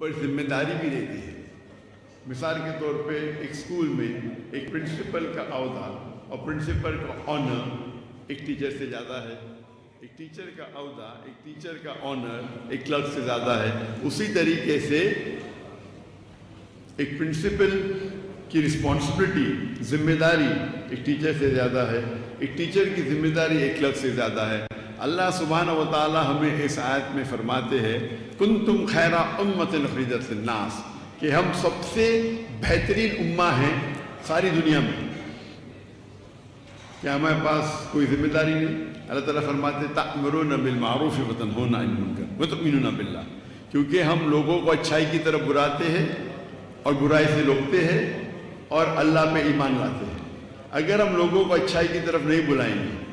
اوپر ذمہ داری بھی رہتی ہے۔ مثال کے طور پہ ایک اسکول میں ایک پرنسپل کا عہدہ اور پرنسپل کا آنر ایک ٹیچر سے زیادہ ہے، ایک ٹیچر کا عہدہ، ایک ٹیچر کا آنر ایک کلرک سے زیادہ ہے۔ اسی طریقے سے ایک پرنسپل کی رسپانسبلٹی، ذمہ داری ایک ٹیچر سے زیادہ ہے، ایک ٹیچر کی ذمہ داری ایک کلرک سے زیادہ ہے۔ اللہ سبحانہ و تعالی ہمیں اس آیت میں فرماتے ہیں کنتم خیر امۃ اخرجت للناس، کہ ہم سب سے بہترین امہ ہیں ساری دنیا میں۔ کیا ہمارے پاس کوئی ذمہ داری نہیں؟ اللہ تعالیٰ فرماتے تأمرون بالمعروف وتنہون عن المنکر وتؤمنون باللہ، کیونکہ ہم لوگوں کو اچھائی کی طرف بلاتے ہیں اور برائی سے روکتے ہیں اور اللہ پہ ایمان لاتے ہیں۔ اگر ہم لوگوں کو اچھائی کی طرف نہیں بلائیں گے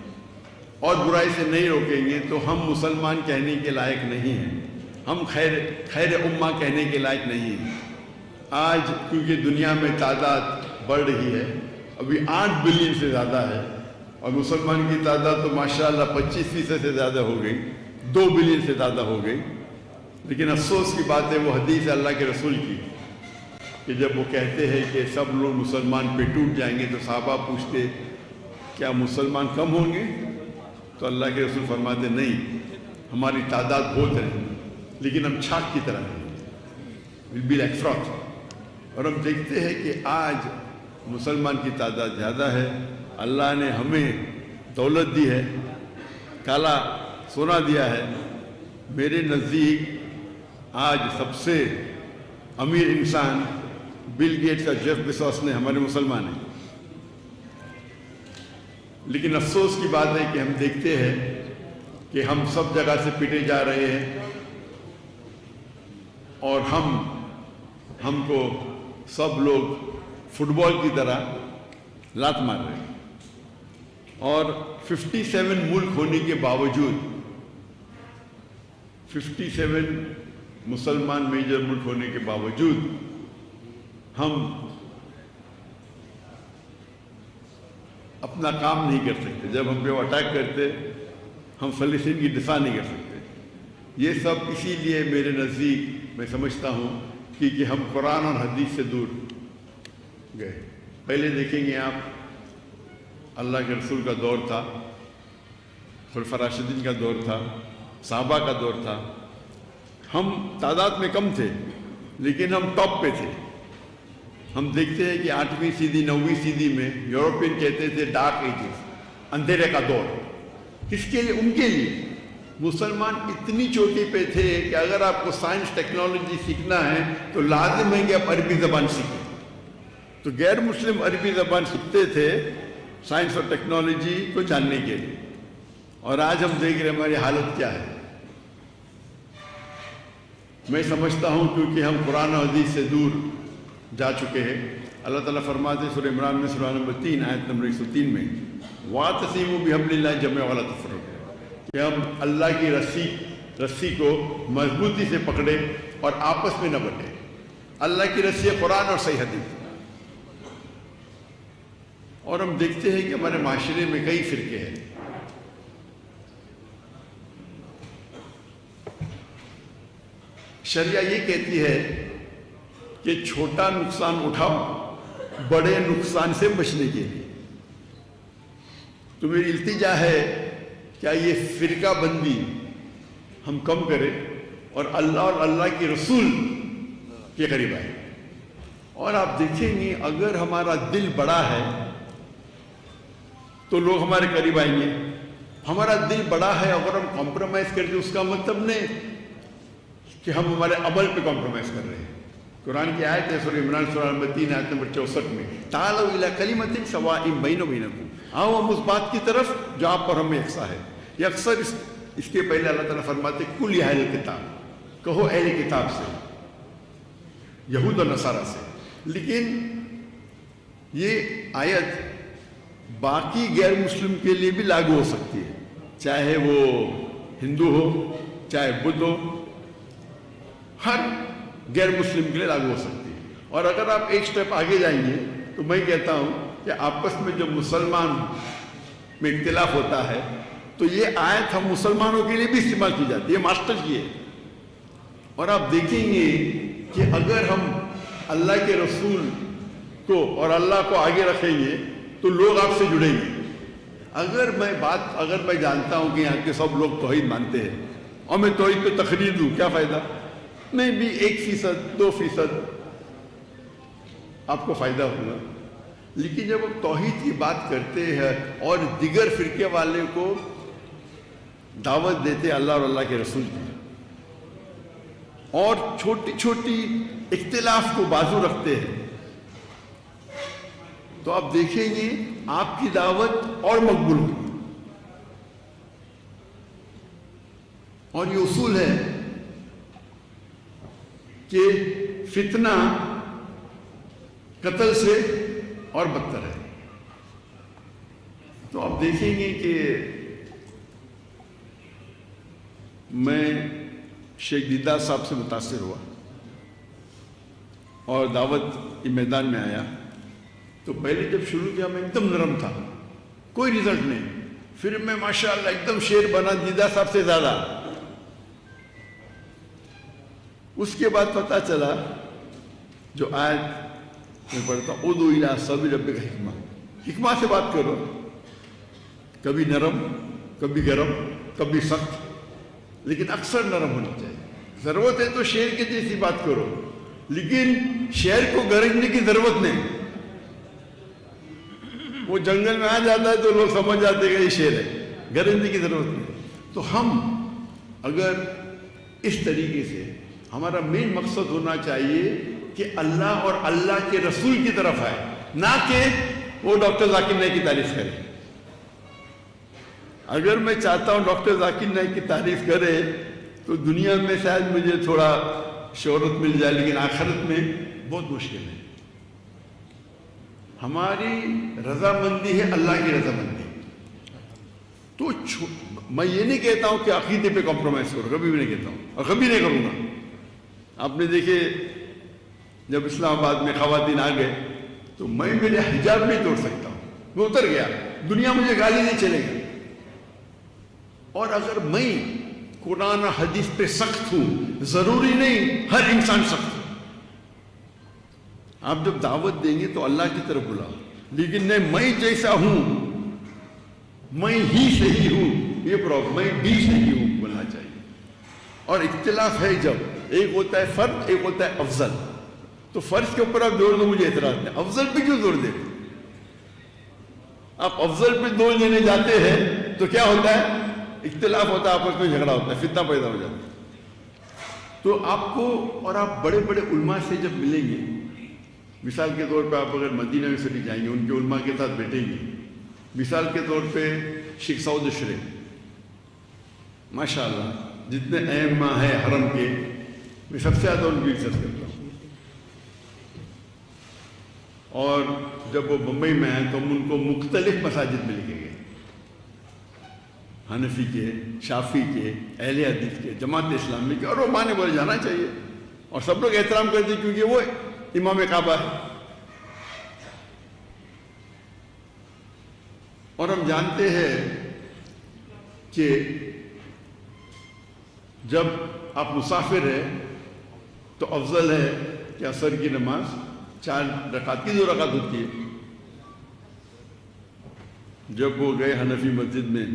اور برائی سے نہیں روکیں گے تو ہم مسلمان کہنے کے لائق نہیں ہیں، ہم خیر امہ کہنے کے لائق نہیں ہیں۔ آج کیونکہ دنیا میں تعداد بڑھ رہی ہے، ابھی 8 بلین سے زیادہ ہے، اور مسلمان کی تعداد تو ماشاءاللہ 25% سے زیادہ ہو گئی، 2 بلین سے زیادہ ہو گئی۔ لیکن افسوس کی بات ہے وہ حدیث اللہ کے رسول کی کہ جب وہ کہتے ہیں کہ سب لوگ مسلمان پہ ٹوٹ جائیں گے تو صحابہ پوچھتے کیا مسلمان کم ہوں گے؟ تو اللہ کے رسول فرماتے نہیں، ہماری تعداد بہت ہے لیکن ہم چھاٹ کی طرح ہیں، ول بی لائک فراک۔ اور ہم دیکھتے ہیں کہ آج مسلمان کی تعداد زیادہ ہے، اللہ نے ہمیں دولت دی ہے، کالا سونا دیا ہے۔ میرے نزدیک آج سب سے امیر انسان بل گیٹس اور جیف بیزوس نے ہمارے مسلمان ہیں۔ لیکن افسوس کی بات ہے کہ ہم دیکھتے ہیں کہ ہم سب جگہ سے پیٹے جا رہے ہیں اور ہم کو سب لوگ فٹ بال کی طرح لات مار رہے ہیں، اور 57 ملک ہونے کے باوجود، 57 مسلمان میجر ملک ہونے کے باوجود ہم اپنا کام نہیں کر سکتے۔ جب ہم پہ اٹیک کرتے ہم فلسطین کی دفاع نہیں کر سکتے۔ یہ سب اسی لیے میرے نزدیک میں سمجھتا ہوں کہ ہم قرآن اور حدیث سے دور گئے۔ پہلے دیکھیں گے آپ، اللہ کے رسول کا دور تھا، خلفاء راشدین کا دور تھا، صحابہ کا دور تھا، ہم تعداد میں کم تھے لیکن ہم ٹاپ پہ تھے۔ ہم دیکھتے ہیں کہ 8ویں صدی 9ویں صدی میں یورپین کہتے تھے ڈارک ایجز، اندھیرے کا دور۔ کس کے لیے؟ ان کے لیے۔ مسلمان اتنی چوٹی پہ تھے کہ اگر آپ کو سائنس ٹیکنالوجی سیکھنا ہے تو لازم ہے کہ آپ عربی زبان سیکھیں۔ تو غیر مسلم عربی زبان سیکھتے تھے سائنس اور ٹیکنالوجی کو جاننے کے لیے، اور آج ہم دیکھ رہے ہیں ہماری حالت کیا ہے۔ میں سمجھتا ہوں کیونکہ ہم قرآن و حدیث سے دور جا چکے ہیں۔ اللہ تعالیٰ فرماتے سورہ عمران میں سورہ نمبر 3 آیت نمبر 103 میں وَاعْتَصِمُوا بِحَبْلِ اللَّهِ جَمِيعًا وَلَا تَفَرَّقُوا، کہ ہم اللہ کی رسی کو مضبوطی سے پکڑے اور آپس میں نہ بٹے۔ اللہ کی رسی ہے قرآن اور صحیح حدیث۔ اور ہم دیکھتے ہیں کہ ہمارے معاشرے میں کئی فرقے ہیں۔ شریعہ یہ کہتی ہے کہ چھوٹا نقصان اٹھاؤ بڑے نقصان سے بچنے کے لیے۔ تو میری التجا ہے کیا یہ فرقہ بندی ہم کم کریں اور اللہ کے رسول کے قریب آئے۔ اور آپ دیکھیں گے اگر ہمارا دل بڑا ہے تو لوگ ہمارے قریب آئیں گے۔ ہمارا دل بڑا ہے اگر ہم کمپرومائز کرتے اس کا مطلب نہیں کہ ہم ہمارے عمل پہ کمپرومائز کر رہے ہیں۔ قرآن کی آیت ہے سورہ عمران سورہ نمبر 3 آیت نمبر 64 میں تعالوا الی کلمۃ سواء بیننا وبینکم، آؤ ہم اس بات کی طرف جو آپ پر ہمیں یکساں ہے۔ یہ اکثر اس کے پہلے اللہ تعالیٰ فرماتے کل یا اہل کتاب، کہو اہل کتاب سے، یہود و نصارہ سے۔ لیکن یہ آیت باقی غیر مسلم کے لیے بھی لاگو ہو سکتی ہے، چاہے وہ ہندو ہو چاہے بدھ ہو، ہر غیر مسلم کے لیے لاگو ہو سکتی ہے۔ اور اگر آپ ایک سٹیپ آگے جائیں گے تو میں کہتا ہوں کہ آپس میں جو مسلمان میں اختلاف ہوتا ہے تو یہ آیت ہم مسلمانوں کے لیے بھی استعمال کی جاتی ہے، ماسٹر کی ہے۔ اور آپ دیکھیں گے کہ اگر ہم اللہ کے رسول کو اور اللہ کو آگے رکھیں گے تو لوگ آپ سے جڑیں گے. اگر میں جانتا ہوں کہ یہاں کے سب لوگ توحید مانتے ہیں اور میں توحید پہ تقریر دوں, کیا فائدہ؟ میں بھی 1%, 2% آپ کو فائدہ ہوگا. لیکن جب ہم توحید کی بات کرتے ہیں اور دیگر فرقے والے کو دعوت دیتے اللہ اور اللہ کے رسول کی, اور چھوٹی چھوٹی اختلاف کو بازو رکھتے ہیں, تو آپ دیکھیں گے آپ کی دعوت اور مقبول ہوگی. اور یہ اصول ہے کہ فتنہ قتل سے اور بدتر ہے. تو آپ دیکھیں گے کہ میں شیخ دیدار صاحب سے متاثر ہوا اور دعوت کے میدان میں آیا تو پہلے جب شروع کیا میں ایک دم نرم تھا, کوئی رزلٹ نہیں. پھر میں ماشاءاللہ ایک دم شیر بنا دیدار صاحب سے زیادہ. اس کے بعد پتہ چلا جو آیت میں پڑھتا ہوں, ادعو الی سبیل ربک حکمہ, حکمہ سے بات کرو, کبھی نرم, کبھی گرم, کبھی سخت, لیکن اکثر نرم ہونا چاہیے. ضرورت ہے تو شیر کے جیسی بات کرو, لیکن شیر کو گرجنے کی ضرورت نہیں. وہ جنگل میں آ جاتا ہے تو لوگ سمجھ جاتے ہیں کہ یہ شیر ہے, گرجنے کی ضرورت نہیں. تو ہم اگر اس طریقے سے, ہمارا مین مقصد ہونا چاہیے کہ اللہ اور اللہ کے رسول کی طرف آئے, نہ کہ وہ ڈاکٹر ذاکر نائک کی تعریف کرے. اگر میں چاہتا ہوں ڈاکٹر ذاکر نائک کی تعریف کرے تو دنیا میں شاید مجھے تھوڑا شہرت مل جائے, لیکن آخرت میں بہت مشکل ہے. ہماری رضامندی ہے اللہ کی رضامندی. تو میں یہ نہیں کہتا ہوں کہ عقیدے پہ کمپرومائز کرو, کبھی بھی نہیں کہتا ہوں اور کبھی نہیں کروں گا. آپ نے دیکھے جب اسلام آباد میں خواتین آ گئے تو میں میرے حجاب نہیں توڑ سکتا ہوں, میں اتر گیا, دنیا مجھے گالی نہیں چلے گی. اور اگر میں قرآن حدیث پہ سخت ہوں, ضروری نہیں ہر انسان سخت ہو. آپ جب دعوت دیں گے تو اللہ کی طرف بلاؤ, لیکن نہیں میں جیسا ہوں میں ہی صحیح ہوں, یہ پرابلم, میں بھی صحیح ہوں بولنا چاہیے. اور اختلاف ہے جب ایک ہوتا ہے فرد, ایک ہوتا ہے افضل. تو فرض کے اوپر آپ جوڑ دو, مجھے اعتراض نہیں. افضل پہ کیوں زور دیں؟ آپ افضل پہ زور دینے جاتے ہیں تو کیا ہوتا ہے؟ اختلاف ہوتا ہے, آپس میں جھگڑا ہوتا ہے, فتنہ پیدا ہو جاتا ہے. تو آپ کو, اور آپ بڑے بڑے علماء سے جب ملیں گے, مثال کے طور پہ آپ اگر مدینہ یونیورسٹی جائیں گے, ان کے علماء کے ساتھ بیٹھیں گے, مثال کے طور پہ شیخ سعود اشرے, ماشاءاللہ جتنے ائمہ ہیں حرم کے, میں سب سے زیادہ ان کی عزت کرتا ہوں. اور جب وہ بمبئی میں آئے تو ہم ان کو مختلف مساجد میں لے کے گئے, حنفی کے, شافی کے, اہل حدیث کے, جماعت اسلامی کے, اور وہ مانے بولے جانا چاہیے. اور سب لوگ احترام کرتے کیونکہ وہ امام کعبہ ہے. اور ہم جانتے ہیں کہ جب آپ مسافر ہیں تو افضل ہے کہ عصر کی نماز 4 رکعت کی 2 رکعت ہوتی ہے. جب وہ گئے حنفی مسجد میں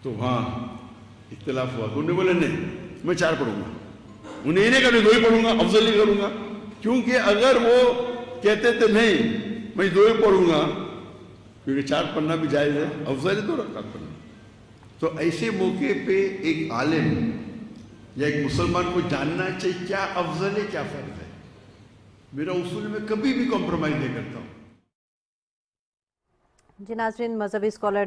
تو وہاں اختلاف ہوا, تو انہوں نے بولے نہیں میں 4 پڑھوں گا. انہیں یہ نہیں کہا 2 ہی پڑھوں گا, افضل ہی کروں گا, کیونکہ اگر وہ کہتے تھے نہیں میں 2 ہی پڑھوں گا, کیونکہ 4 پڑھنا بھی جائز ہے, افضل ہے 2 رکعت پڑھنا. تو ایسے موقع پہ ایک عالم یا ایک مسلمان کو جاننا چاہیے کیا افضل ہے کیا فرض ہے. میرا اصول میں کبھی بھی کمپرومائز نہیں کرتا ہوں. جی ناظرین, مذہبی اسکالر